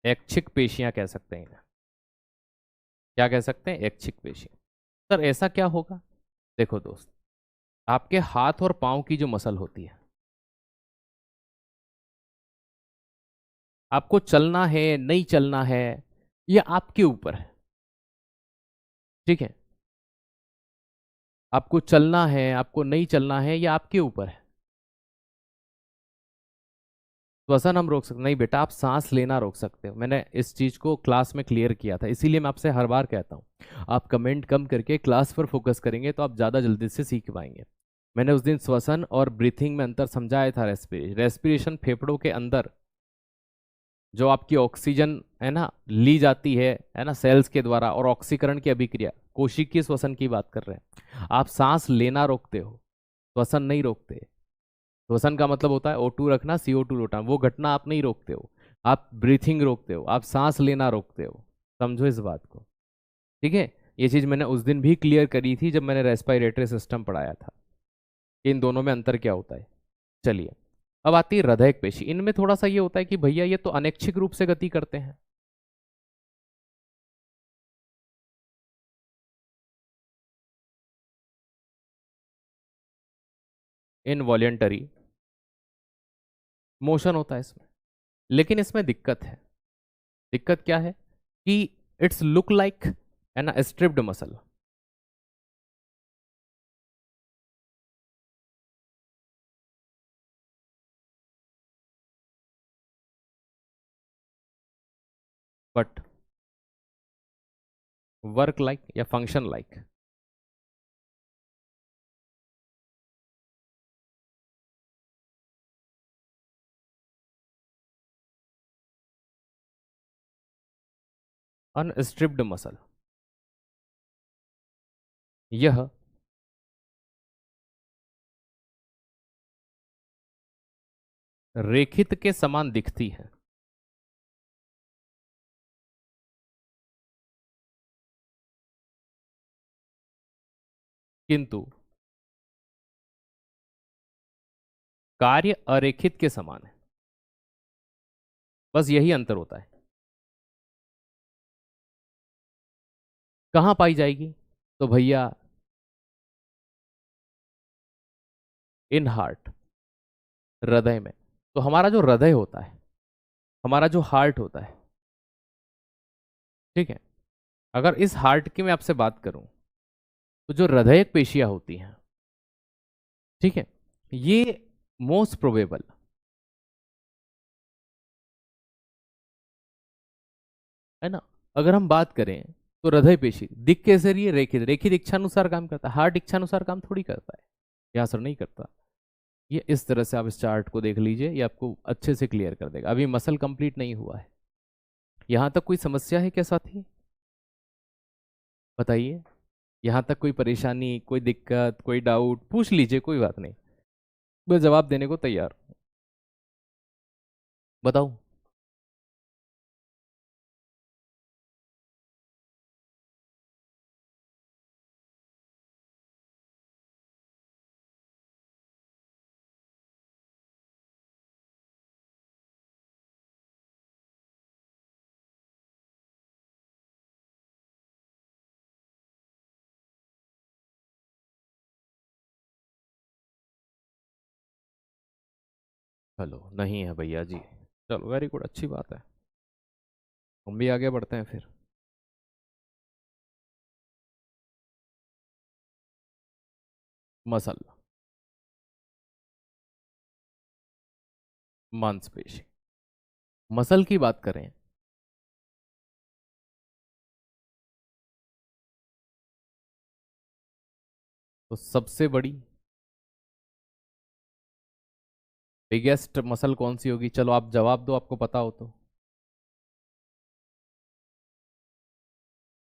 ऐच्छिक पेशियां कह सकते हैं इन्हें। क्या कह सकते हैं? ऐच्छिक पेशियां। सर ऐसा क्या होगा? देखो दोस्त, आपके हाथ और पांव की जो मसल होती है, आपको चलना है नहीं चलना है, ये आपके ऊपर है। ठीक है, आपको चलना है आपको नहीं चलना है, ये आपके ऊपर है। श्वसन हम रोक सकते नहीं बेटा, आप सांस लेना रोक सकते हो। मैंने इस चीज को क्लास में क्लियर किया था, इसीलिए मैं आपसे हर बार कहता हूँ आप कमेंट कम करके क्लास पर फोकस करेंगे तो आप ज्यादा जल्दी से सीख पाएंगे। मैंने उस दिन श्वसन और ब्रीथिंग में अंतर समझाया था। रेस्पिरेशन फेफड़ों के अंदर जो आपकी ऑक्सीजन है ना ली जाती है ना सेल्स के द्वारा, और ऑक्सीकरण की अभिक्रिया, कोशिकीय श्वसन की बात कर रहे हैं। आप सांस लेना रोकते हो, श्वसन नहीं रोकते। श्वसन का मतलब होता है O2 रखना, CO2 रोकना, वो घटना आप नहीं रोकते हो। आप ब्रीथिंग रोकते हो, आप सांस लेना रोकते हो। समझो इस बात को। ठीक है, ये चीज मैंने उस दिन भी क्लियर करी थी जब मैंने रेस्पिरेटरी सिस्टम पढ़ाया था कि इन दोनों में अंतर क्या होता है। चलिए, अब आती है हृदय पेशी। इनमें थोड़ा सा ये होता है कि भैया ये तो अनैच्छिक रूप से गति करते हैं। इनवॉलेंटरी मोशन होता है इसमें, लेकिन इसमें दिक्कत है। दिक्कत क्या है कि it's look like an striped muscle, but work like या फंक्शन लाइक। अनस्ट्रिप्ड मसल यह रेखित के समान दिखती है, किंतु कार्य अरेखित के समान है। बस यही अंतर होता है। कहां पाई जाएगी? तो भैया इन हार्ट, हृदय में। तो हमारा जो हृदय होता है, हमारा जो हार्ट होता है, ठीक है, अगर इस हार्ट की मैं आपसे बात करूं, तो जो हृदय पेशियां होती हैं, ठीक है, ये मोस्ट प्रोबेबल है ना। अगर हम बात करें तो हृदय पेशी दिख कैसे रही है? रेखित। रेखित इच्छानुसार काम करता है, हार्ट इच्छानुसार काम थोड़ी करता है, यह असर नहीं करता। ये इस तरह से आप इस चार्ट को देख लीजिए, ये आपको अच्छे से क्लियर कर देगा। अभी मसल कंप्लीट नहीं हुआ है। यहां तक कोई समस्या है क्या साथी? बताइए। यहां तक कोई परेशानी, कोई दिक्कत, कोई डाउट पूछ लीजिए, कोई बात नहीं, मैं जवाब देने को तैयार हूं। बताओ। हेलो, नहीं है भैया जी। चलो वेरी गुड, अच्छी बात है। हम भी आगे बढ़ते हैं फिर। मसल, मांसपेशी। मसल की बात करें तो सबसे बड़ी बिगेस्ट मसल कौन सी होगी? चलो आप जवाब दो, आपको पता हो तो।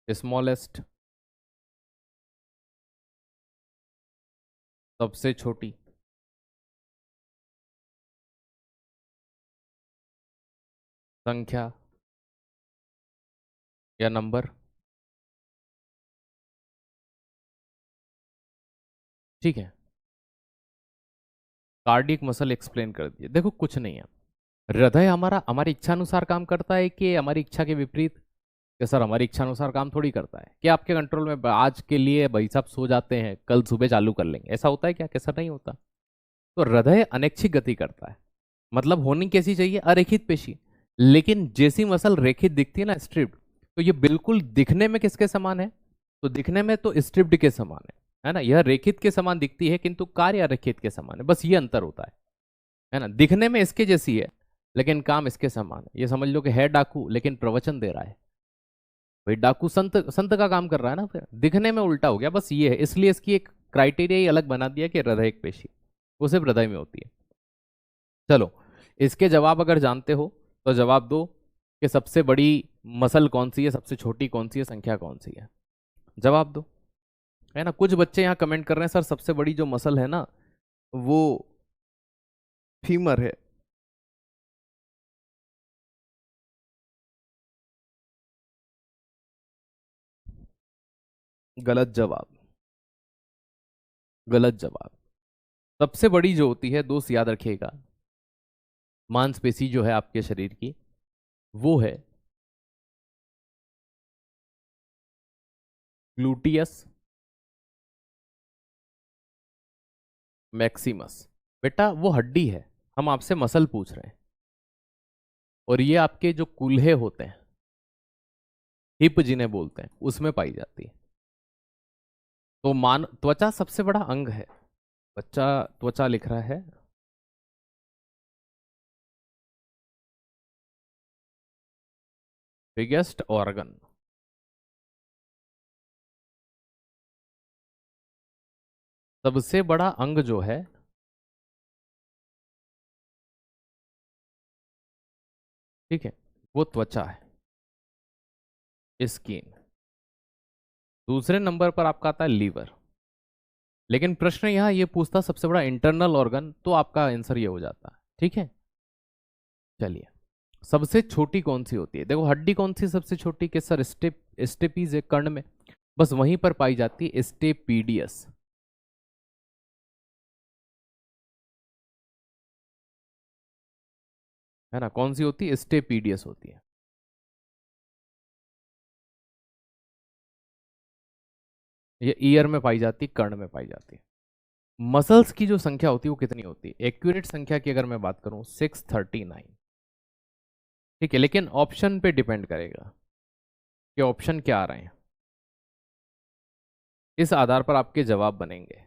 स्मॉलेस्ट, सबसे छोटी, संख्या या नंबर? ठीक है, कार्डियक मसल एक्सप्लेन कर दिए। देखो कुछ नहीं है, हृदय हमारा हमारी इच्छा अनुसार काम करता है कि हमारी इच्छा के विपरीत? कि सर हमारी इच्छा अनुसार काम थोड़ी करता है। क्या आपके कंट्रोल में आज के लिए भाई साहब सो जाते हैं, कल सुबह चालू कर लेंगे, ऐसा होता है क्या? कैसा नहीं होता। तो हृदय अनैच्छिक गति करता है, मतलब होनी कैसी चाहिए? अरेखित पेशी। लेकिन जैसी मसल रेखित दिखती है ना, स्ट्रिप्ड, तो ये बिल्कुल दिखने में किसके समान है? तो दिखने में तो स्ट्रिप्ड के समान है ना। यह रेखित के समान दिखती है किंतु कार्य अरेखित के समान है, बस ये अंतर होता है ना। दिखने में इसके जैसी है लेकिन काम इसके समान है। ये समझ लो कि है डाकू लेकिन प्रवचन दे रहा है। भाई डाकू संत संत का काम कर रहा है ना, फिर दिखने में उल्टा हो गया, बस ये है। इसलिए इसकी एक क्राइटेरिया ही अलग बना दिया कि हृदय एक पेशी, वो सिर्फ हृदय में होती है। चलो, इसके जवाब अगर जानते हो तो जवाब दो कि सबसे बड़ी मसल कौन सी है, सबसे छोटी कौन सी है, संख्या कौन सी है? जवाब दो। है ना, कुछ बच्चे यहाँ कमेंट कर रहे हैं सर सबसे बड़ी जो मसल है ना वो फीमर है। गलत जवाब, गलत जवाब। सबसे बड़ी जो होती है, दोस्त याद रखिएगा, मांसपेशी जो है आपके शरीर की, वो है ग्लूटियस मैक्सिमस। बेटा वो हड्डी है, हम आपसे मसल पूछ रहे हैं। और ये आपके जो कूल्हे होते हैं, हिप जिन्हें बोलते हैं, उसमें पाई जाती है। तो मान त्वचा सबसे बड़ा अंग है। बच्चा त्वचा लिख रहा है। बिगेस्ट ऑर्गन, सबसे बड़ा अंग जो है, ठीक है, वो त्वचा है, स्किन। दूसरे नंबर पर आपका आता है लीवर। लेकिन प्रश्न यहां ये पूछता सबसे बड़ा इंटरनल ऑर्गन, तो आपका आंसर ये हो जाता। ठीक है, चलिए। सबसे छोटी कौन सी होती है? देखो हड्डी कौन सी सबसे छोटी? के सर स्टेपीज है कर्ण में, बस वहीं पर पाई जाती है स्टेपीडियस। है ना, कौन सी होती है? स्टेपीडियस होती है। ये ईयर में पाई जाती है, कर्ण में पाई जाती है। मसल्स की जो संख्या होती है वो कितनी होती है? एक्यूरेट संख्या की अगर मैं बात करूं 639। ठीक है, लेकिन ऑप्शन पे डिपेंड करेगा कि ऑप्शन क्या आ रहे हैं, इस आधार पर आपके जवाब बनेंगे।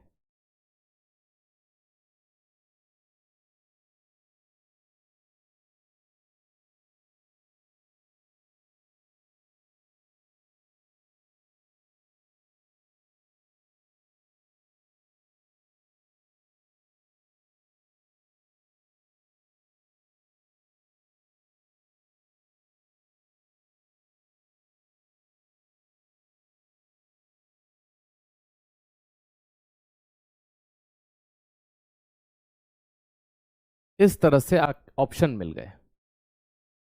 इस तरह से ऑप्शन मिल गए,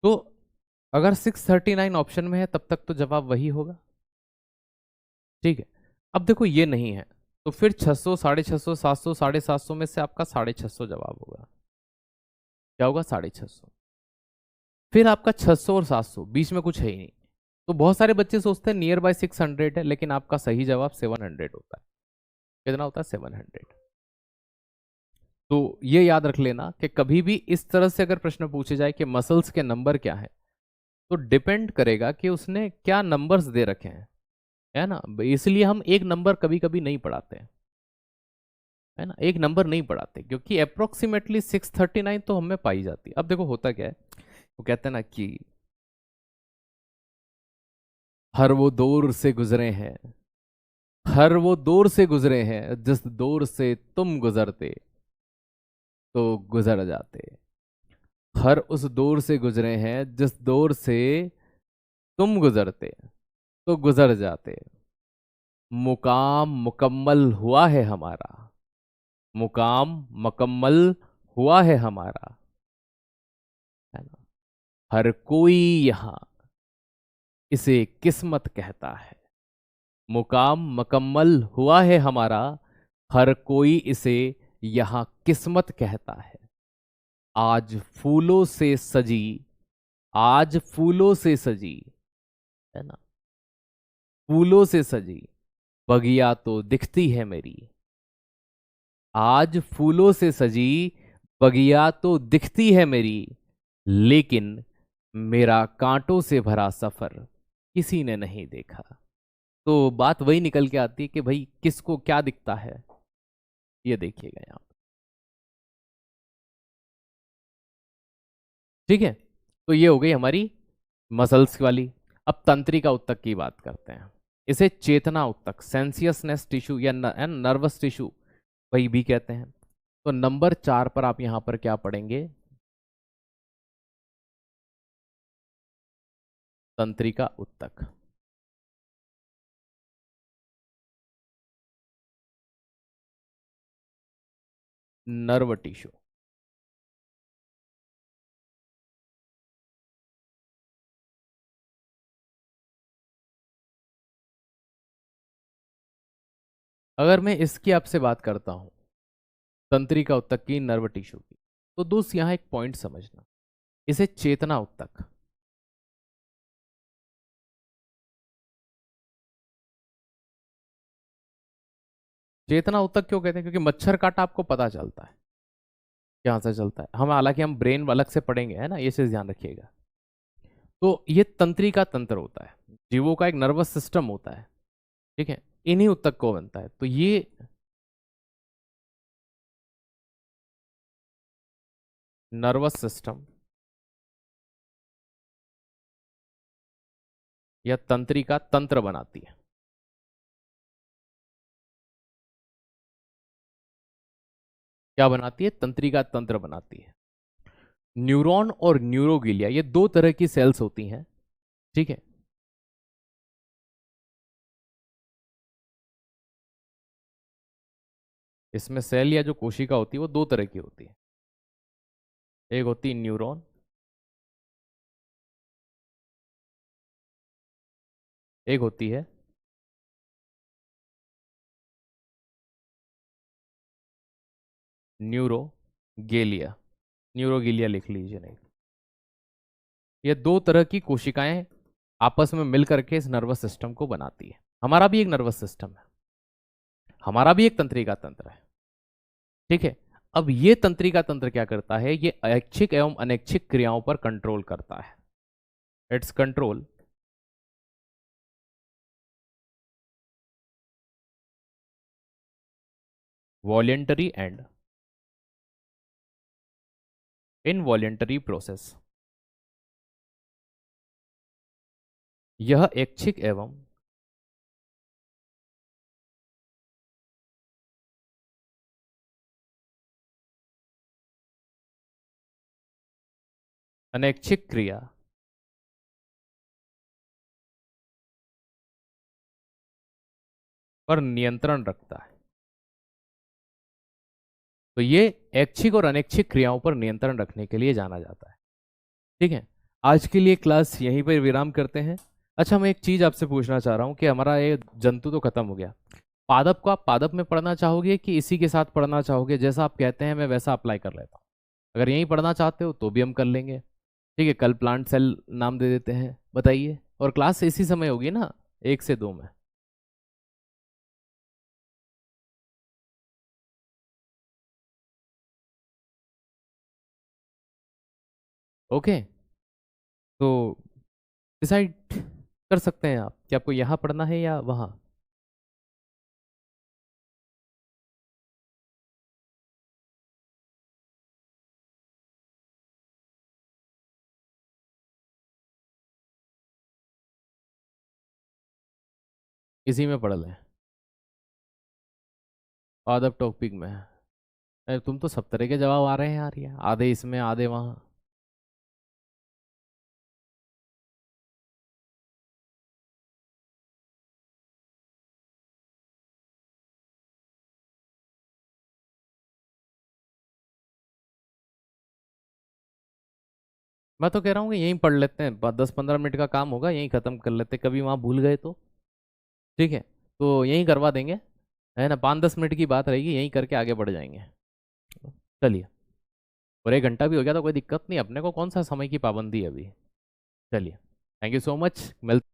तो अगर 639 ऑप्शन में है तब तक तो जवाब वही होगा। ठीक है, अब देखो ये नहीं है, तो फिर 600, 650, 700, 750 में से आपका 650 जवाब होगा। क्या होगा? 650। फिर आपका 600 और 700 बीच में कुछ है ही नहीं। तो बहुत सारे बच्चे सोचते हैं नियर बाय 600 है, लेकिन आपका सही जवाब 700 होता है। कितना होता है? 700। तो ये याद रख लेना कि कभी भी इस तरह से अगर प्रश्न पूछे जाए कि मसल्स के नंबर क्या है, तो डिपेंड करेगा कि उसने क्या नंबर्स दे रखे हैं। है ना, इसलिए हम एक नंबर कभी कभी नहीं पढ़ाते हैं। है ना, एक नंबर नहीं बढ़ाते क्योंकि अप्रोक्सीमेटली 639 तो हमें पाई जाती है। अब देखो होता क्या है, वो कहते हैं ना कि हर वो दौर से गुजरे हैं, हर वो दौर से गुजरे हैं, जिस दौर से तुम गुजरते तो गुजर जाते। हर उस दौर से गुजरे हैं जिस दौर से तुम गुजरते तो गुजर जाते। मुकाम मुकम्मल हुआ है हमारा, मुकाम मुकम्मल हुआ है हमारा, है ना। हर कोई यहाँ इसे किस्मत कहता है। मुकाम मुकम्मल हुआ है हमारा, हर कोई इसे यहाँ किस्मत कहता है। आज फूलों से सजी, आज फूलों से सजी, है ना, फूलों से सजी बगिया तो दिखती है मेरी। आज फूलों से सजी बगिया तो दिखती है मेरी, लेकिन मेरा कांटों से भरा सफर किसी ने नहीं देखा। तो बात वही निकल के आती है कि भाई किसको क्या दिखता है, ये देखिएगा यहाँ पे। ठीक है, तो ये हो गई हमारी मसल्स वाली। अब तंत्रिका उत्तक की बात करते हैं। इसे चेतना उत्तक, सेंसियसनेस टिश्यू या नर्वस टिश्यू वही भी कहते हैं। तो नंबर 4 पर आप यहां पर क्या पढ़ेंगे, तंत्रिका उत्तक। Nerve tissue. अगर मैं इसकी आपसे बात करता हूं, तंत्रिका उत्तक की, नर्व टिश्यू की, तो दोस्त यहां एक पॉइंट समझना, इसे चेतना उत्तक। चेतना उत्तक क्यों कहते हैं, क्योंकि मच्छर काटा आपको पता चलता है कहां से चलता है। हम हालांकि हम ब्रेन अलग से पढ़ेंगे, है ना, ये चीज ध्यान रखिएगा। तो ये तंत्रिका तंत्र होता है, जीवों का एक नर्वस सिस्टम होता है, ठीक है, इन्हीं उत्तक को बनता है। तो ये नर्वस सिस्टम या तंत्रिका तंत्र बनाती है। क्या बनाती है, तंत्रिका तंत्र बनाती है। न्यूरॉन और न्यूरोगिलिया ये दो तरह की सेल्स होती हैं, ठीक है। इसमें सेल या जो कोशिका होती है वो दो तरह की होती है। एक होती है न्यूरॉन, एक होती है न्यूरोगेलिया। न्यूरोगिलिया लिख लीजिए, नहीं। ये दो तरह की कोशिकाएं आपस में मिलकर के इस नर्वस सिस्टम को बनाती है। हमारा भी एक नर्वस सिस्टम है, हमारा भी एक तंत्रिका तंत्र है, ठीक है। अब ये तंत्रिका तंत्र क्या करता है, ये ऐच्छिक एवं अनैच्छिक क्रियाओं पर कंट्रोल करता है। It's control voluntary and involuntary process. यह ऐच्छिक एवं अनैच्छिक क्रिया पर नियंत्रण रखता है। तो ये ऐच्छिक और अनैच्छिक क्रियाओं पर नियंत्रण रखने के लिए जाना जाता है, ठीक है। आज के लिए क्लास यहीं पर विराम करते हैं। अच्छा, मैं एक चीज आपसे पूछना चाह रहा हूँ कि हमारा ये जंतु तो खत्म हो गया, पादप को आप पादप में पढ़ना चाहोगे कि इसी के साथ पढ़ना चाहोगे, जैसा आप कहते हैं मैं वैसा अप्लाई कर लेता हूँ। अगर यहीं पढ़ना चाहते हो तो भी हम कर लेंगे, ठीक है। कल प्लांट सेल नाम दे देते हैं, बताइए। और क्लास इसी समय होगी ना, 1 से 2 में। ओके, तो डिसाइड कर सकते हैं आप कि आपको यहाँ पढ़ना है या वहाँ। इसी में पढ़ लें, अदर टॉपिक में। अरे तुम तो सब तरह के जवाब आ रहे हैं यार, ये आधे इसमें आधे वहाँ। मैं तो कह रहा हूँ कि यहीं पढ़ लेते हैं, 10-15 मिनट का काम होगा, यहीं ख़त्म कर लेते हैं, कभी वहाँ भूल गए तो। ठीक है, तो यहीं करवा देंगे, है ना, 5-10 मिनट की बात रहेगी, यहीं करके आगे बढ़ जाएंगे। चलिए, और 1 घंटा भी हो गया तो कोई दिक्कत नहीं, अपने को कौन सा समय की पाबंदी है अभी। चलिए, थैंक यू सो मच, मिलते